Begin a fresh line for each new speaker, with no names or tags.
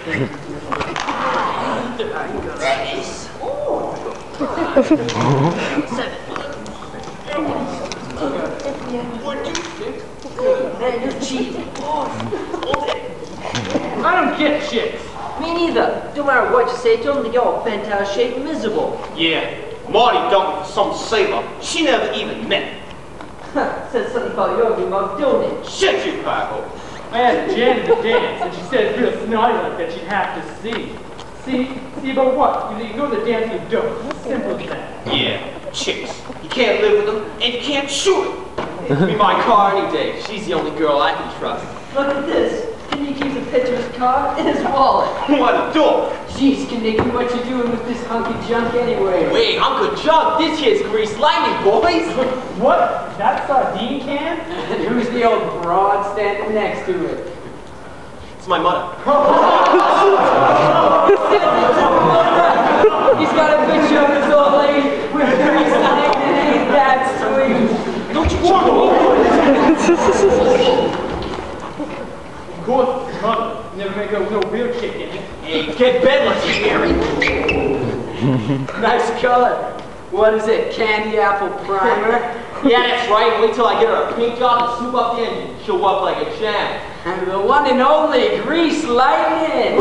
Man, you're cheating.
I don't get chicks.
Me neither. No matter what you say to them, they get all bent out of shape and miserable.
Yeah, Marty dumped for some sailor she never even met.
Said something about your ugly mug, don't it?
Shut you, Paco.
I asked Jan to dance, and she said it's real snotty like that she'd have to see. See about what? You ignore the dance you don't. Simple as that.
Yeah, chicks. You can't live with them, and you can't shoot it. It'd be my car any day. She's the only girl I can trust.
Look at this. Can you keep a picture of his car in his wallet?
What a door!
Jeez, Kinnicky, what you doing with this hunky junk anyway?
Wait, Uncle Junk, this here's greased lightning, boys!
What? That sardine can?
And who's the old broad standing next to it?
It's my mother.
He's got a picture of his old lady with grease lightning. Ain't that sweet?
Don't you want to?
Of course, it's mother. Never make up no real chick in it.
Hey, get bedless, Gary.
Nice color. What is it, candy apple primer?
Yeah, that's right. Wait till I get her a paint job and soup up the engine. She'll up like a champ.
And the one and only Grease Lightning!